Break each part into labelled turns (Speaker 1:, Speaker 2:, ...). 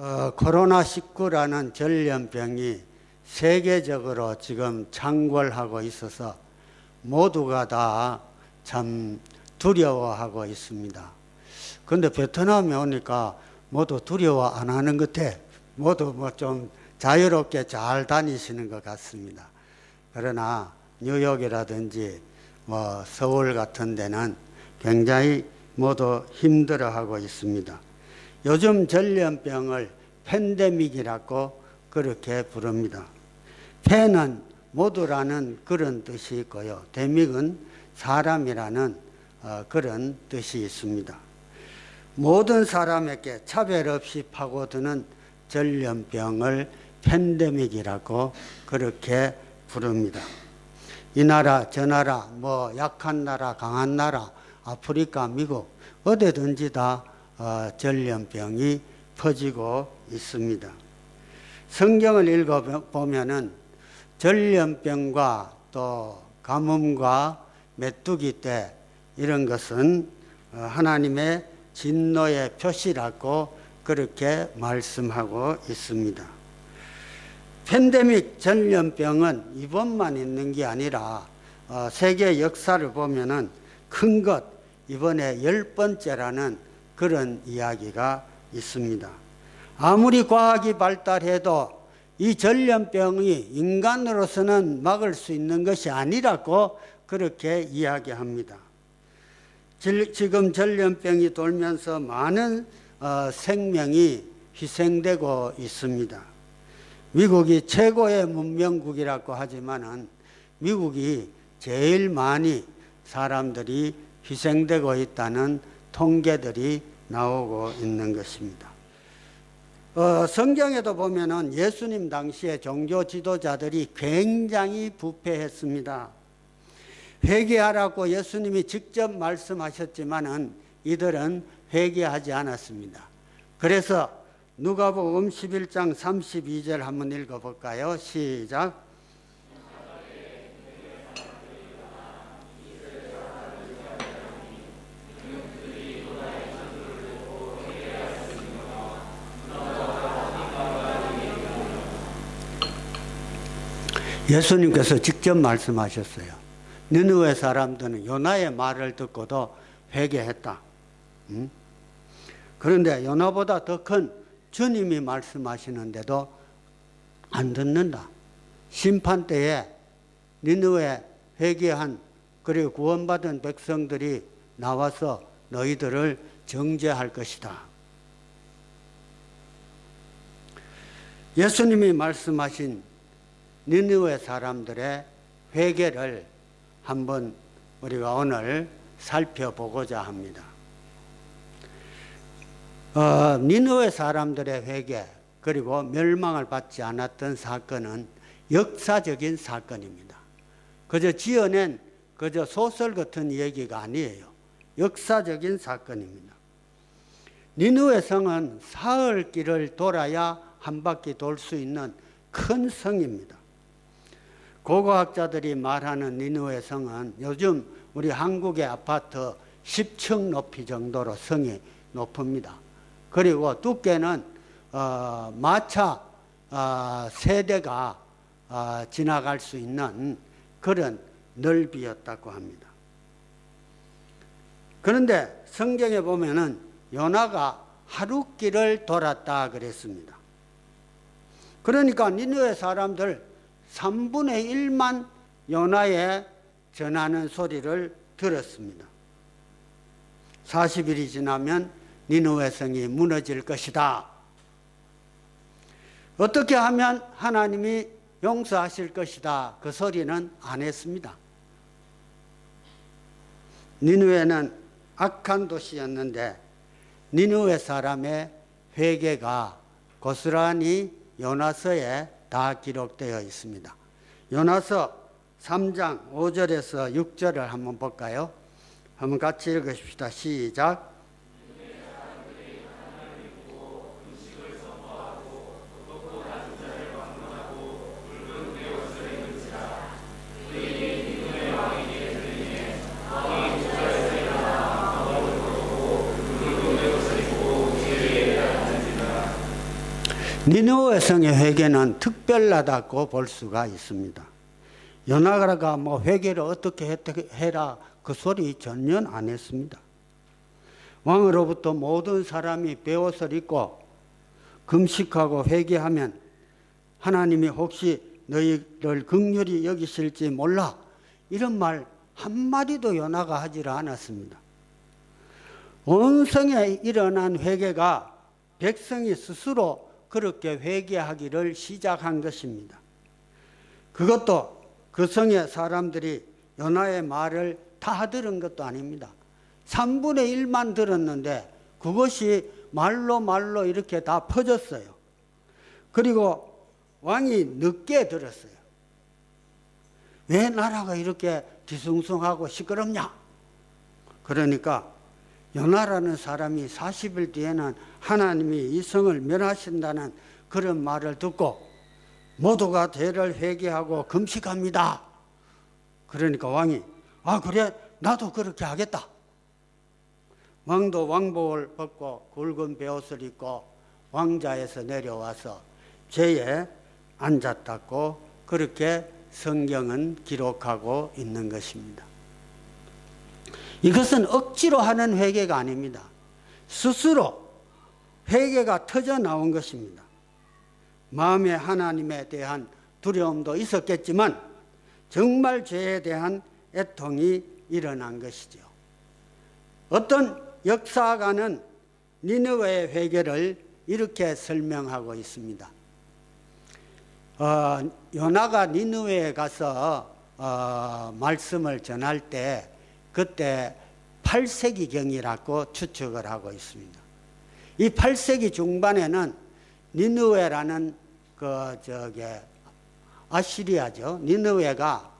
Speaker 1: 코로나19라는 전염병이 세계적으로 지금 창궐하고 있어서 모두가 다 참 두려워하고 있습니다. 그런데 베트남에 오니까 모두 두려워 안 하는 것 같아. 모두 좀 자유롭게 잘 다니시는 것 같습니다. 그러나 뉴욕이라든지 서울 같은 데는 굉장히 모두 힘들어하고 있습니다. 요즘 전염병을 팬데믹이라고 그렇게 부릅니다. 팬은 모두라는 그런 뜻이 있고요. 데믹은 사람이라는 그런 뜻이 있습니다. 모든 사람에게 차별 없이 파고드는 전염병을 팬데믹이라고 그렇게 부릅니다. 이 나라 저 나라 약한 나라 강한 나라 아프리카 미국 어디든지 다 전염병이 퍼지고 있습니다. 성경을 읽어보면은 전염병과 또 가뭄과 메뚜기 때 이런 것은 하나님의 진노의 표시라고 그렇게 말씀하고 있습니다. 팬데믹 전염병은 이번만 있는 게 아니라 세계 역사를 보면은 큰 것 이번에 10번째라는 그런 이야기가 있습니다. 아무리 과학이 발달해도 이 전염병이 인간으로서는 막을 수 있는 것이 아니라고 그렇게 이야기합니다. 지금 전염병이 돌면서 많은 생명이 희생되고 있습니다. 미국이 최고의 문명국이라고 하지만은 미국이 제일 많이 사람들이 희생되고 있다는 통계들이 나오고 있는 것입니다. 성경에도 보면은 예수님 당시에 종교 지도자들이 굉장히 부패했습니다. 회개하라고 예수님이 직접 말씀하셨지만은 이들은 회개하지 않았습니다. 그래서 누가복음 11장 32절 한번 읽어볼까요? 시작. 예수님께서 직접 말씀하셨어요. 느느웨 사람들은 요나의 말을 듣고도 회개했다. 그런데 요나보다 더 큰 주님이 말씀하시는데도 안 듣는다. 심판 때에 느느웨 회개한 그리고 구원받은 백성들이 나와서 너희들을 정죄할 것이다. 예수님이 말씀하신 니느웨 사람들의 회개를 한번 우리가 오늘 살펴보고자 합니다. 니느웨 사람들의 회개 그리고 멸망을 받지 않았던 사건은 역사적인 사건입니다. 그저 지어낸 그저 소설 같은 얘기가 아니에요. 역사적인 사건입니다. 니느웨 성은 사흘 길을 돌아야 한 바퀴 돌 수 있는 큰 성입니다. 고고학자들이 말하는 니느웨 성은 요즘 우리 한국의 아파트 10층 높이 정도로 성이 높습니다. 그리고 두께는 마차 세대가 지나갈 수 있는 그런 넓이였다고 합니다. 그런데 성경에 보면은 요나가 하루길을 돌았다 그랬습니다. 그러니까 니느웨 사람들 3분의 1만 요나의 전하는 소리를 들었습니다. 40일이 지나면 니느웨 성이 무너질 것이다. 어떻게 하면 하나님이 용서하실 것이다. 그 소리는 안 했습니다. 니느웨는 악한 도시였는데 니느웨 사람의 회개가 고스란히 요나서에 다 기록되어 있습니다. 요나서 3장 5절에서 6절을 한번 볼까요? 한번 같이 읽으십시다. 시작. 니느웨 성의 회개는 특별하다고 볼 수가 있습니다. 요나가 뭐 회개를 어떻게 해라 그 소리 전혀 안 했습니다. 왕으로부터 모든 사람이 배옷을 입고 금식하고 회개하면 하나님이 혹시 너희를 긍휼히 여기실지 몰라, 이런 말 한마디도 요나가 하지를 않았습니다. 온 성에 일어난 회개가 백성이 스스로 그렇게 회개하기를 시작한 것입니다. 그것도 그 성의 사람들이 요나의 말을 다 들은 것도 아닙니다. 3분의 1만 들었는데 그것이 말로 이렇게 다 퍼졌어요. 그리고 왕이 늦게 들었어요. 왜 나라가 이렇게 뒤숭숭하고 시끄럽냐? 그러니까 요나라는 사람이 40일 뒤에는 하나님이 이 성을 멸하신다는 그런 말을 듣고 모두가 죄를 회개하고 금식합니다. 그러니까 왕이 그래 나도 그렇게 하겠다. 왕도 왕복을 벗고 굵은 베옷을 입고 왕좌에서 내려와서 제에 앉았다고 그렇게 성경은 기록하고 있는 것입니다. 이것은 억지로 하는 회개가 아닙니다. 스스로 회개가 터져 나온 것입니다. 마음에 하나님에 대한 두려움도 있었겠지만 정말 죄에 대한 애통이 일어난 것이죠. 어떤 역사가는 니느웨의 회개를 이렇게 설명하고 있습니다. 요나가 니느웨에 가서 말씀을 전할 때 그때 8세기경이라고 추측을 하고 있습니다. 이 8세기 중반에는 니느웨라는 아시리아죠. 니느웨가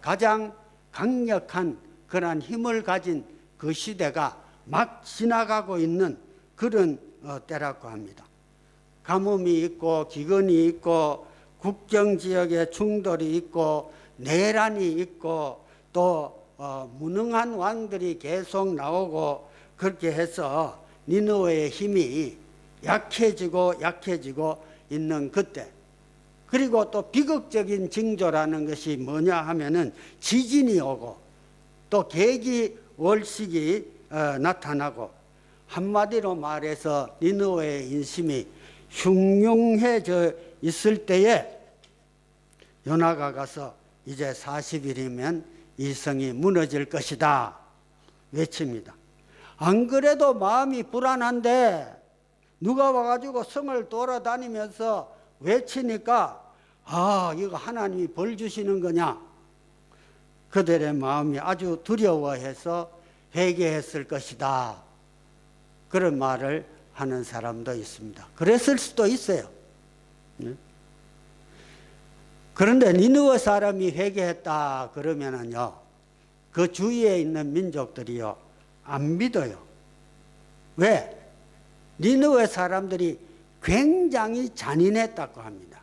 Speaker 1: 가장 강력한 그런 힘을 가진 그 시대가 막 지나가고 있는 그런 때라고 합니다. 가뭄이 있고 기근이 있고 국경지역에 충돌이 있고 내란이 있고 또 무능한 왕들이 계속 나오고 그렇게 해서 니느웨의 힘이 약해지고 있는 그때, 그리고 또 비극적인 징조라는 것이 뭐냐 하면은 지진이 오고 또 계기 월식이 나타나고, 한마디로 말해서 니느웨의 인심이 흉흉해져 있을 때에 요나가 가서 이제 40일이면 이 성이 무너질 것이다 외칩니다. 안 그래도 마음이 불안한데 누가 와가지고 성을 돌아다니면서 외치니까 이거 하나님이 벌 주시는 거냐? 그들의 마음이 아주 두려워해서 회개했을 것이다, 그런 말을 하는 사람도 있습니다. 그랬을 수도 있어요. 그런데 니느웨 사람이 회개했다 그러면은요, 그 주위에 있는 민족들이요 안 믿어요. 왜? 니느웨 사람들이 굉장히 잔인했다고 합니다.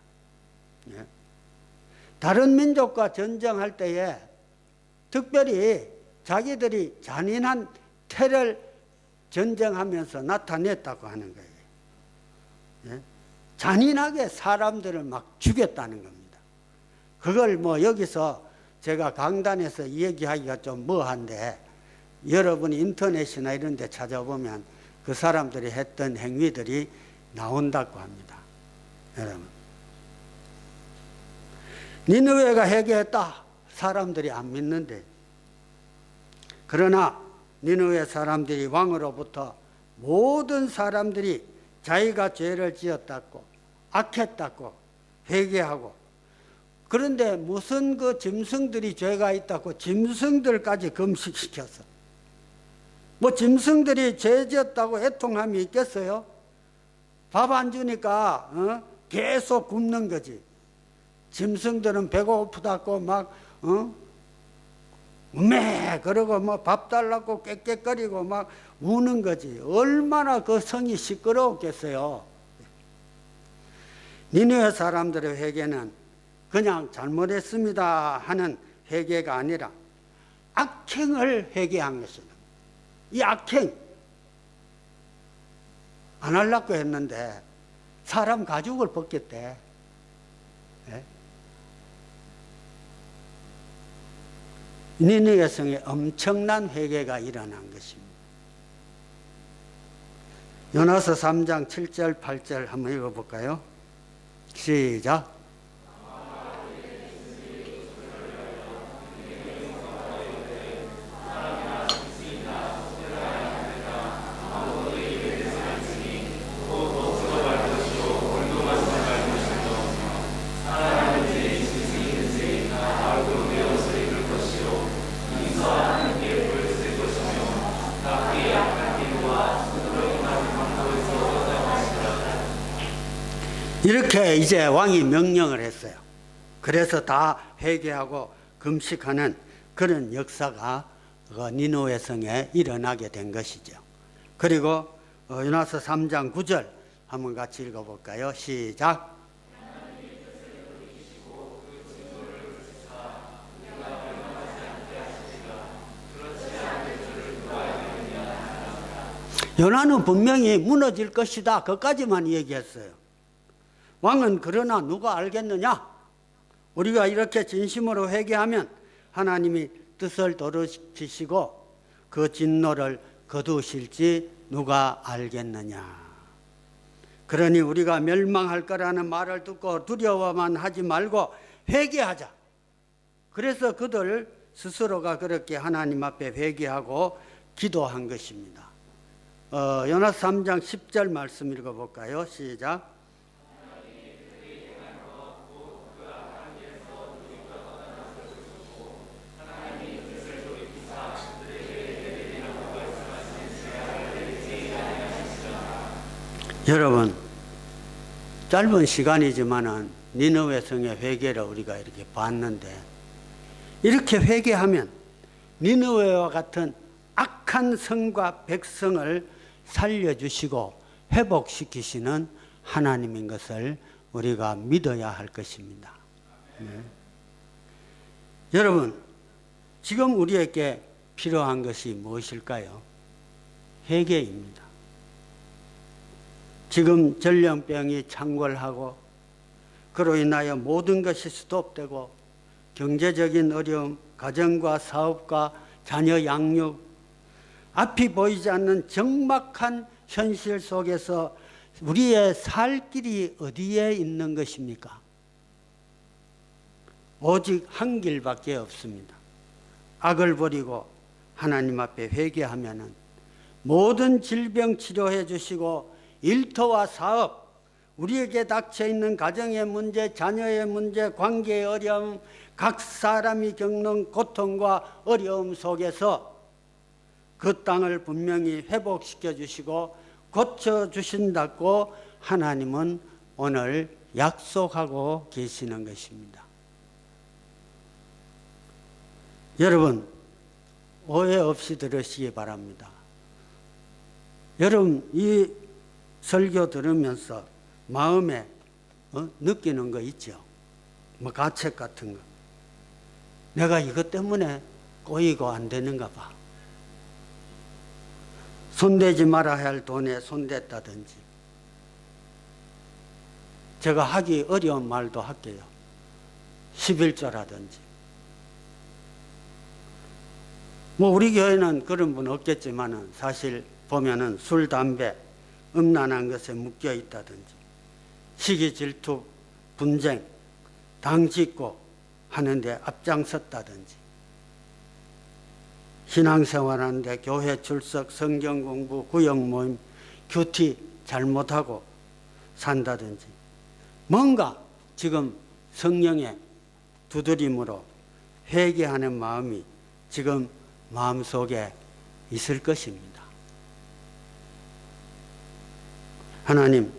Speaker 1: 다른 민족과 전쟁할 때에 특별히 자기들이 잔인한 태를 전쟁하면서 나타냈다고 하는 거예요. 잔인하게 사람들을 막 죽였다는 겁니다. 그걸 뭐 여기서 제가 강단에서 얘기하기가 좀 뭐한데, 여러분이 인터넷이나 이런 데 찾아보면 그 사람들이 했던 행위들이 나온다고 합니다. 여러분, 니느웨가 회개했다 사람들이 안 믿는데, 그러나 니느웨 사람들이 왕으로부터 모든 사람들이 자기가 죄를 지었다고 악했다고 회개하고, 그런데 무슨 그 짐승들이 죄가 있다고 짐승들까지 금식시켜서, 뭐 짐승들이 죄 지었다고 애통함이 있겠어요? 밥 안 주니까 계속 굶는 거지. 짐승들은 배고프다고 막 우메 그러고 뭐 밥 달라고 깨깨거리고 막 우는 거지. 얼마나 그 성이 시끄러웠겠어요. 니느웨 사람들의 회개는 그냥 잘못했습니다 하는 회개가 아니라 악행을 회개한 것입니다. 이 악행 안 하려고 했는데 사람 가죽을 벗겼대. 예? 니느웨 성에 엄청난 회개가 일어난 것입니다. 요나서 3장 7절 8절 한번 읽어볼까요? 시작. 이렇게 이제 왕이 명령을 했어요. 그래서 다 회개하고 금식하는 그런 역사가 니느웨 성에 일어나게 된 것이죠. 그리고 요나서 3장 9절 한번 같이 읽어볼까요? 시작. 요나는 분명히 무너질 것이다. 그까지만 얘기했어요. 왕은 그러나 누가 알겠느냐? 우리가 이렇게 진심으로 회개하면 하나님이 뜻을 도르시고 그 진노를 거두실지 누가 알겠느냐? 그러니 우리가 멸망할 거라는 말을 듣고 두려워만 하지 말고 회개하자. 그래서 그들 스스로가 그렇게 하나님 앞에 회개하고 기도한 것입니다. 요나서 3장 10절 말씀 읽어볼까요? 시작. 여러분, 짧은 시간이지만은 니느웨 성의 회개를 우리가 이렇게 봤는데, 이렇게 회개하면 니느웨와 같은 악한 성과 백성을 살려주시고 회복시키시는 하나님인 것을 우리가 믿어야 할 것입니다. 네. 여러분, 지금 우리에게 필요한 것이 무엇일까요? 회개입니다. 지금 전염병이 창궐하고 그로 인하여 모든 것이 스톱되고 경제적인 어려움, 가정과 사업과 자녀 양육, 앞이 보이지 않는 적막한 현실 속에서 우리의 살 길이 어디에 있는 것입니까? 오직 한 길밖에 없습니다. 악을 버리고 하나님 앞에 회개하면은 모든 질병 치료해 주시고 일터와 사업, 우리에게 닥쳐있는 가정의 문제, 자녀의 문제, 관계의 어려움, 각 사람이 겪는 고통과 어려움 속에서 그 땅을 분명히 회복시켜 주시고 고쳐 주신다고 하나님은 오늘 약속하고 계시는 것입니다. 여러분, 오해 없이 들으시기 바랍니다. 여러분, 이 설교 들으면서 마음에 느끼는 거 있죠? 뭐 가책 같은 거. 내가 이것 때문에 꼬이고 안 되는가 봐. 손대지 말아야 할 돈에 손댔다든지. 제가 하기 어려운 말도 할게요. 11조라든지. 뭐 우리 교회는 그런 분 없겠지만은 사실 보면은 술, 담배, 음란한 것에 묶여 있다든지, 시기, 질투, 분쟁, 당짓고 하는데 앞장섰다든지, 신앙생활하는데 교회 출석, 성경 공부, 구역 모임, 큐티 잘못하고 산다든지, 뭔가 지금 성령의 두드림으로 회개하는 마음이 지금 마음속에 있을 것입니다. 하나님,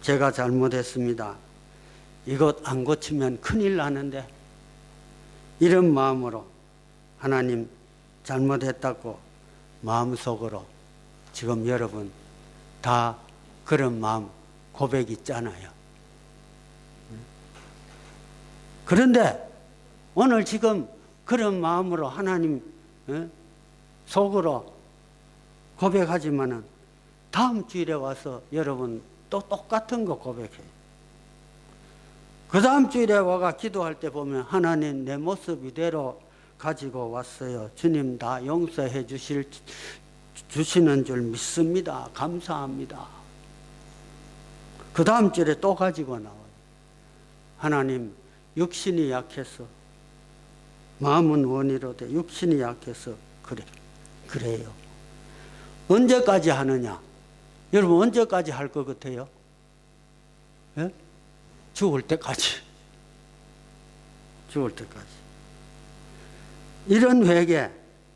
Speaker 1: 제가 잘못했습니다. 이것 안 고치면 큰일 나는데, 이런 마음으로 하나님 잘못했다고 마음속으로 지금 여러분 다 그런 마음 고백 있잖아요. 그런데 오늘 지금 그런 마음으로 하나님 속으로 고백하지만은 다음 주일에 와서 여러분 또 똑같은 거 고백해요. 그 다음 주일에 와가 기도할 때 보면 하나님 내 모습 이대로 가지고 왔어요. 주님 다 용서해 주시는 줄 믿습니다. 감사합니다. 그 다음 주일에 또 가지고 나와요. 하나님 육신이 약해서 마음은 원이로되 육신이 약해서 그래요. 언제까지 하느냐? 여러분 언제까지 할 것 같아요? 예? 죽을 때까지. 죽을 때까지. 이런 회개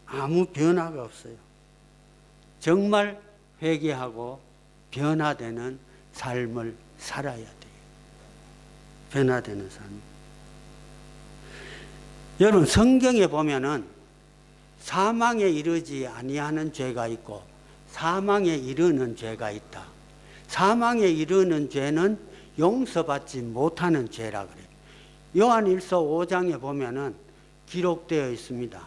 Speaker 1: 아무 변화가 없어요. 정말 회개하고 변화되는 삶을 살아야 돼요. 변화되는 삶. 여러분 성경에 보면은 사망에 이르지 아니하는 죄가 있고 사망에 이르는 죄가 있다. 사망에 이르는 죄는 용서받지 못하는 죄라 그래요. 요한일서 5장에 보면은 기록되어 있습니다.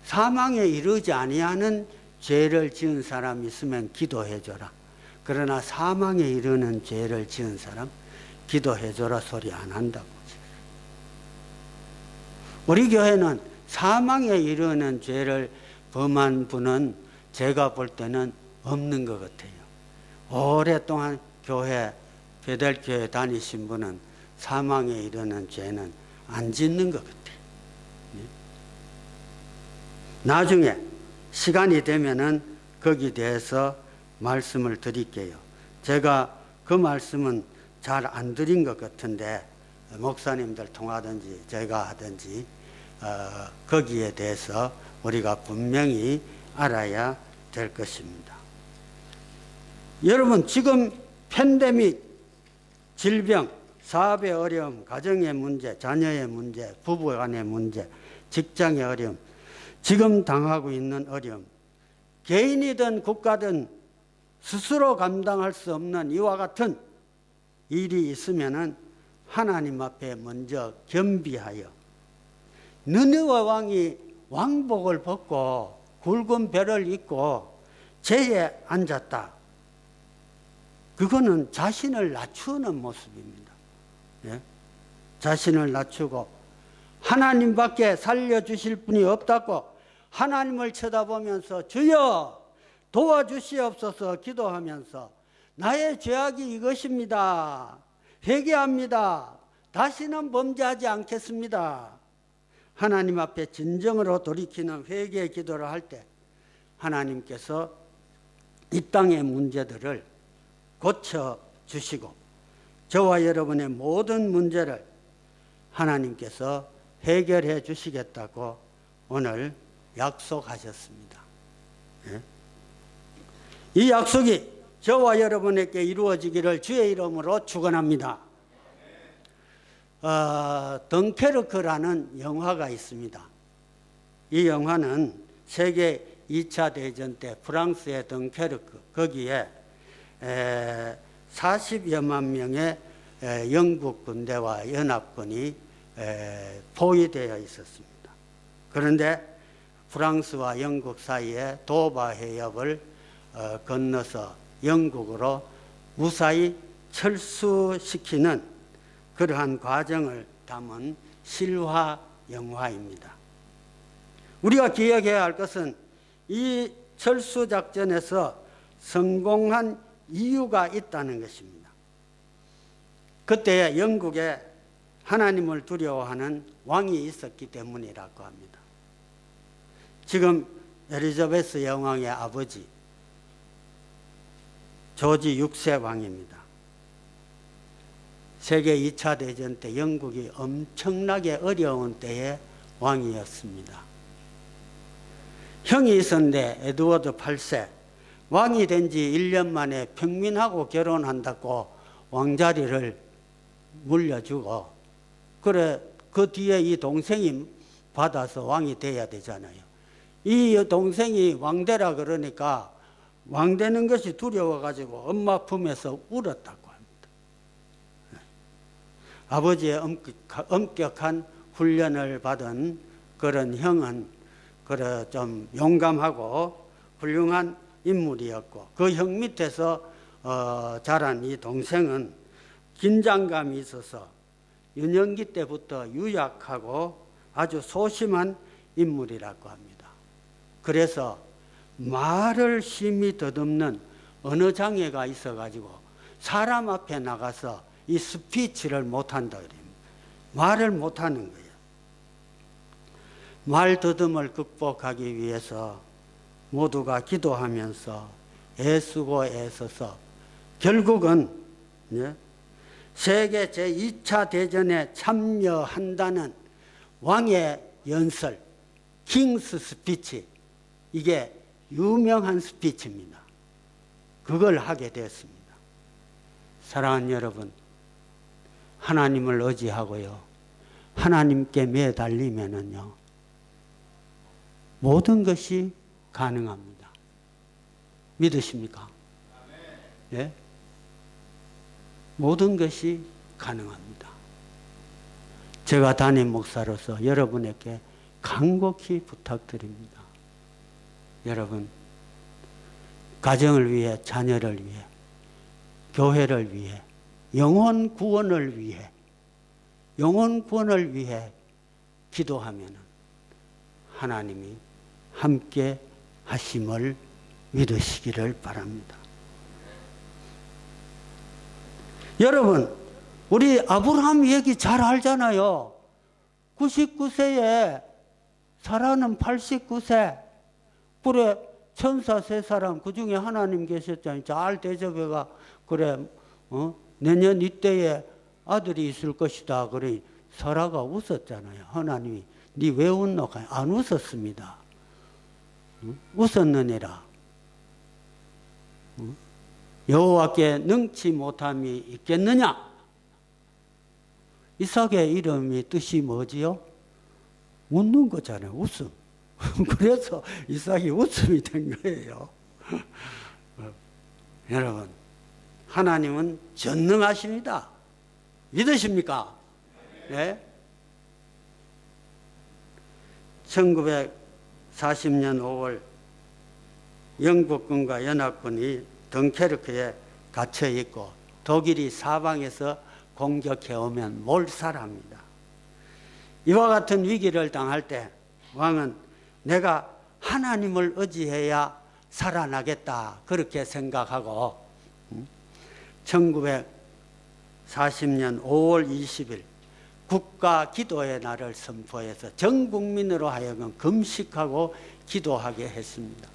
Speaker 1: 사망에 이르지 아니하는 죄를 지은 사람이 있으면 기도해 줘라. 그러나 사망에 이르는 죄를 지은 사람 기도해 줘라 소리 안 한다고. 우리 교회는 사망에 이르는 죄를 범한 분은 제가 볼 때는 없는 것 같아요. 오랫동안 베델교회 다니신 분은 사망에 이르는 죄는 안 짓는 것 같아요. 나중에 시간이 되면은 거기에 대해서 말씀을 드릴게요. 제가 그 말씀은 잘 안 드린 것 같은데 목사님들 통하든지 제가 하든지 거기에 대해서 우리가 분명히 알아야 될 것입니다. 여러분 지금 팬데믹, 질병, 사업의 어려움, 가정의 문제, 자녀의 문제, 부부간의 문제, 직장의 어려움, 지금 당하고 있는 어려움, 개인이든 국가든 스스로 감당할 수 없는 이와 같은 일이 있으면은 하나님 앞에 먼저 겸비하여 느느웨 왕이 왕복을 벗고 굵은 벨을 입고 제에 앉았다. 그거는 자신을 낮추는 모습입니다. 예? 자신을 낮추고 하나님밖에 살려주실 분이 없다고 하나님을 쳐다보면서 주여 도와주시옵소서 기도하면서 나의 죄악이 이것입니다. 회개합니다. 다시는 범죄하지 않겠습니다. 하나님 앞에 진정으로 돌이키는 회개의 기도를 할 때 하나님께서 이 땅의 문제들을 고쳐주시고 저와 여러분의 모든 문제를 하나님께서 해결해 주시겠다고 오늘 약속하셨습니다. 예? 이 약속이 저와 여러분에게 이루어지기를 주의 이름으로 축원합니다. 덩케르크라는 영화가 있습니다. 이 영화는 세계 2차 대전 때 프랑스의 덩케르크 거기에 40여만 명의 영국 군대와 연합군이 포위되어 있었습니다. 그런데 프랑스와 영국 사이에 도바 해협을 건너서 영국으로 무사히 철수시키는 그러한 과정을 담은 실화 영화입니다. 우리가 기억해야 할 것은 이 철수작전에서 성공한 이유가 있다는 것입니다. 그때 영국에 하나님을 두려워하는 왕이 있었기 때문이라고 합니다. 지금 엘리자베스 여왕의 아버지 조지 6세 왕입니다. 세계 2차 대전 때 영국이 엄청나게 어려운 때의 왕이었습니다. 형이 있었는데 에드워드 8세 왕이 된 지 1년 만에 평민하고 결혼한다고 왕자리를 물려주고 그래 그 뒤에 이 동생이 받아서 왕이 돼야 되잖아요. 이 동생이 왕되라 그러니까 왕되는 것이 두려워가지고 엄마 품에서 울었다고 합니다. 아버지의 엄격한 훈련을 받은 그런 형은 그래 좀 용감하고 훌륭한 인물이었고 그 형 밑에서 자란 이 동생은 긴장감이 있어서 유년기 때부터 유약하고 아주 소심한 인물이라고 합니다. 그래서 말을 심히 더듬는 언어 장애가 있어가지고 사람 앞에 나가서 이 스피치를 못한다 그래요. 말을 못하는 거예요. 말 더듬을 극복하기 위해서 모두가 기도하면서 애쓰고 애써서 결국은 세계 제2차 대전에 참여한다는 왕의 연설, 킹스 스피치, 이게 유명한 스피치입니다. 그걸 하게 됐습니다. 사랑하는 여러분, 하나님을 의지하고요, 하나님께 매달리면은요, 모든 것이 가능합니다. 믿으십니까? 예? 모든 것이 가능합니다. 제가 담임 목사로서 여러분에게 간곡히 부탁드립니다. 여러분, 가정을 위해, 자녀를 위해, 교회를 위해, 영혼 구원을 위해 기도하면 하나님이 함께 하심을 믿으시기를 바랍니다. 여러분, 우리 아브라함 얘기 잘 알잖아요. 99세에 사라는 89세. 그래, 천사 세 사람, 그 중에 하나님 계셨잖아요. 잘 대접해가, 그래, 내년 이때에 아들이 있을 것이다. 그래, 사라가 웃었잖아요. 하나님이, 니 왜 웃노? 안 웃었습니다. 웃었느니라. 여호와께 능치 못함이 있겠느냐? 이삭의 이름이 뜻이 뭐지요? 웃는 거잖아요. 웃음. 그래서 이삭이 웃음이 된 거예요. 여러분, 하나님은 전능하십니다. 믿으십니까? 네? 1940년 5월 영국군과 연합군이 덩케르크에 갇혀 있고 독일이 사방에서 공격해 오면 몰살합니다. 이와 같은 위기를 당할 때 왕은 내가 하나님을 의지해야 살아나겠다 그렇게 생각하고 1940년 5월 20일 국가 기도의 날을 선포해서 전 국민으로 하여금 금식하고 기도하게 했습니다.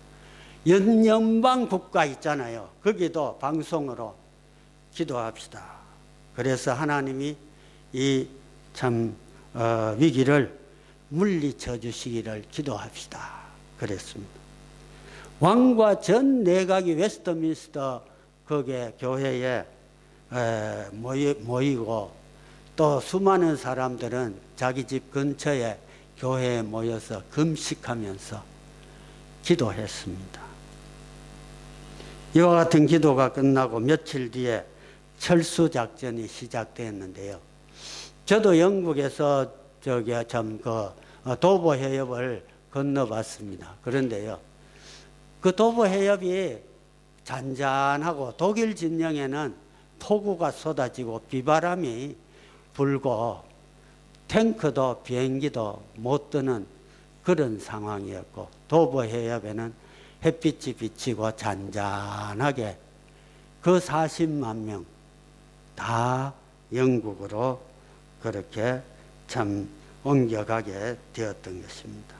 Speaker 1: 연방 국가 있잖아요. 거기도 방송으로 기도합시다. 그래서 하나님이 이 위기를 물리쳐 주시기를 기도합시다. 그랬습니다. 왕과 전 내각이 웨스트민스터 거기에 교회에 모이고 또 수많은 사람들은 자기 집 근처에 교회에 모여서 금식하면서 기도했습니다. 이와 같은 기도가 끝나고 며칠 뒤에 철수작전이 시작됐는데요. 저도 영국에서 도보 해협을 건너봤습니다. 그런데요, 그 도보 해협이 잔잔하고 독일 진영에는 폭우가 쏟아지고 비바람이 불고 탱크도 비행기도 못 뜨는 그런 상황이었고 도보 해협에는 햇빛이 비치고 잔잔하게 그 40만 명 다 영국으로 그렇게 옮겨가게 되었던 것입니다.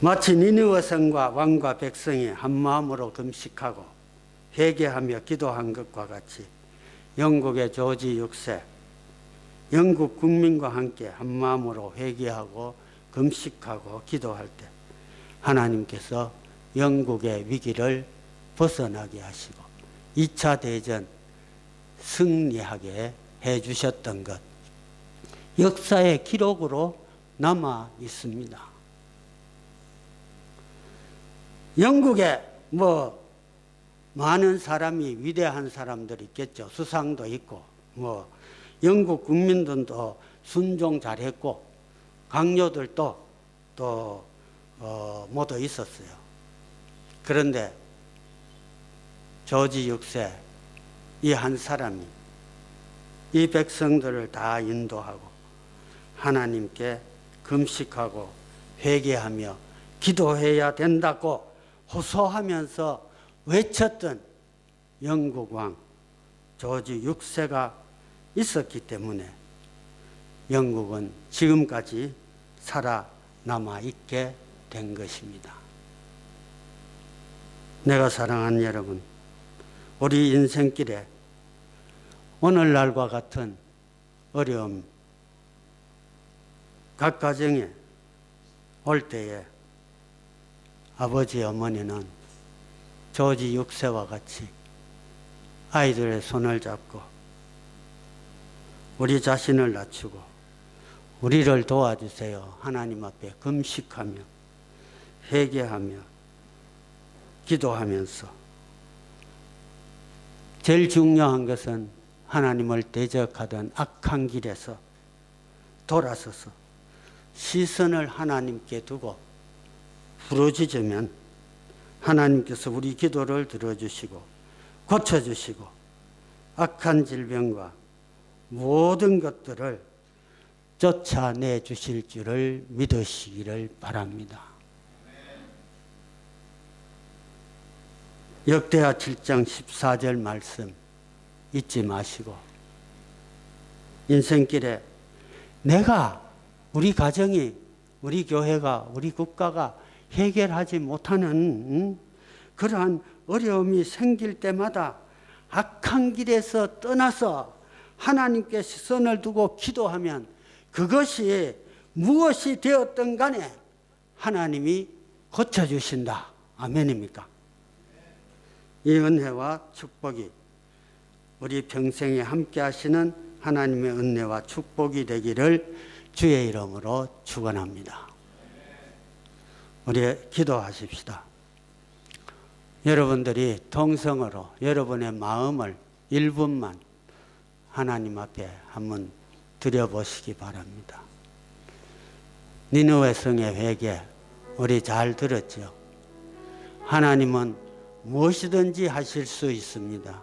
Speaker 1: 마치 니느웨 성과 왕과 백성이 한마음으로 금식하고 회개하며 기도한 것과 같이 영국의 조지 6세 영국 국민과 함께 한마음으로 회개하고 금식하고 기도할 때 하나님께서 영국의 위기를 벗어나게 하시고 2차 대전 승리하게 해주셨던 것 역사의 기록으로 남아 있습니다. 영국에 많은 사람이 위대한 사람들이 있겠죠. 수상도 있고 영국 국민들도 순종 잘했고 강요들도 또 모두 있었어요. 그런데 조지 6세 이 한 사람이 이 백성들을 다 인도하고 하나님께 금식하고 회개하며 기도해야 된다고 호소하면서 외쳤던 영국 왕 조지 6세가 있었기 때문에 영국은 지금까지 살아남아 있게 된 것입니다. 내가 사랑하는 여러분, 우리 인생길에 오늘날과 같은 어려움, 각 가정에 올 때에 아버지, 어머니는 조지 6세와 같이 아이들의 손을 잡고 우리 자신을 낮추고 우리를 도와주세요. 하나님 앞에 금식하며 회개하며 기도하면서 제일 중요한 것은 하나님을 대적하던 악한 길에서 돌아서서 시선을 하나님께 두고 부르짖으면 하나님께서 우리 기도를 들어주시고 고쳐주시고 악한 질병과 모든 것들을 쫓아내 주실 줄을 믿으시기를 바랍니다. 역대하 7장 14절 말씀 잊지 마시고 인생길에 내가 우리 가정이 우리 교회가 우리 국가가 해결하지 못하는 그러한 어려움이 생길 때마다 악한 길에서 떠나서 하나님께 시선을 두고 기도하면 그것이 무엇이 되었든 간에 하나님이 고쳐주신다. 아멘입니까? 이 은혜와 축복이 우리 평생에 함께 하시는 하나님의 은혜와 축복이 되기를 주의 이름으로 축원합니다. 우리 기도하십시다. 여러분들이 통성으로 여러분의 마음을 1분만 하나님 앞에 한번 드려보시기 바랍니다. 니느웨 성의 회개 우리 잘 들었죠? 하나님은 무엇이든지 하실 수 있습니다.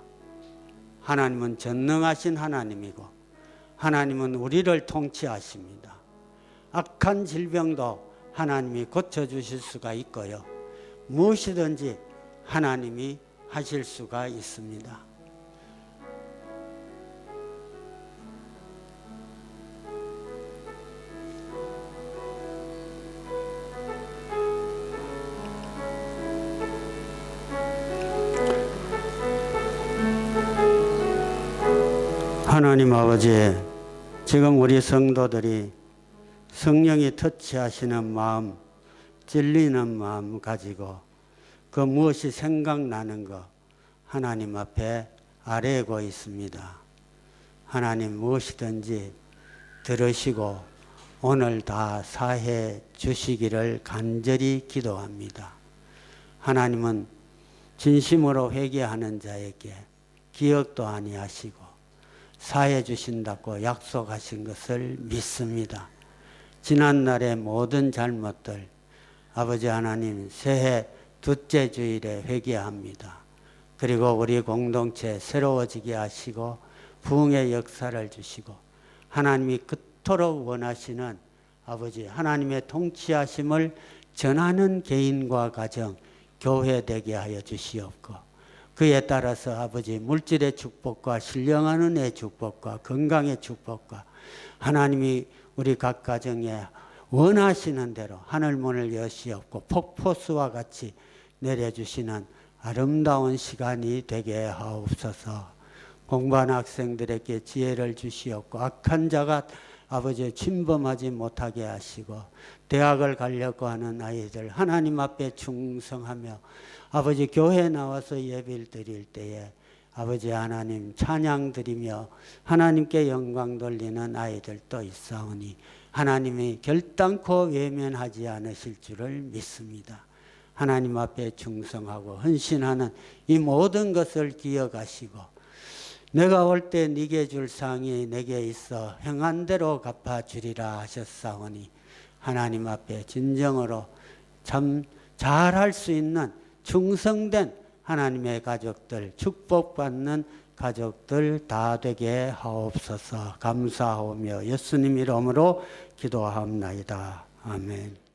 Speaker 1: 하나님은 전능하신 하나님이고 하나님은 우리를 통치하십니다. 악한 질병도 하나님이 고쳐주실 수가 있고요. 무엇이든지 하나님이 하실 수가 있습니다. 하나님 아버지, 지금 우리 성도들이 성령이 터치하시는 마음, 찔리는 마음 가지고 그 무엇이 생각나는 거 하나님 앞에 아뢰고 있습니다. 하나님 무엇이든지 들으시고 오늘 다 사해 주시기를 간절히 기도합니다. 하나님은 진심으로 회개하는 자에게 기억도 아니하시고 사해 주신다고 약속하신 것을 믿습니다. 지난날의 모든 잘못들 아버지 하나님 새해 둘째 주일에 회개합니다. 그리고 우리 공동체 새로워지게 하시고 부흥의 역사를 주시고 하나님이 그토록 원하시는 아버지 하나님의 통치하심을 전하는 개인과 가정, 교회 되게 하여 주시옵고 그에 따라서 아버지 물질의 축복과 신령한 은혜의 축복과 건강의 축복과 하나님이 우리 각 가정에 원하시는 대로 하늘문을 여시옵고 폭포수와 같이 내려주시는 아름다운 시간이 되게 하옵소서. 공부하는 학생들에게 지혜를 주시옵고 악한 자가 아버지 침범하지 못하게 하시고 대학을 가려고 하는 아이들 하나님 앞에 충성하며 아버지 교회에 나와서 예배를 드릴 때에 아버지 하나님 찬양 드리며 하나님께 영광 돌리는 아이들도 있사오니 하나님이 결단코 외면하지 않으실 줄을 믿습니다. 하나님 앞에 충성하고 헌신하는 이 모든 것을 기억하시고 내가 올 때 네게 줄 상이 내게 있어 행한 대로 갚아주리라 하셨사오니 하나님 앞에 진정으로 참 잘할 수 있는 충성된 하나님의 가족들, 축복받는 가족들 다 되게 하옵소서. 감사하오며 예수님 이름으로 기도하옵나이다. 아멘.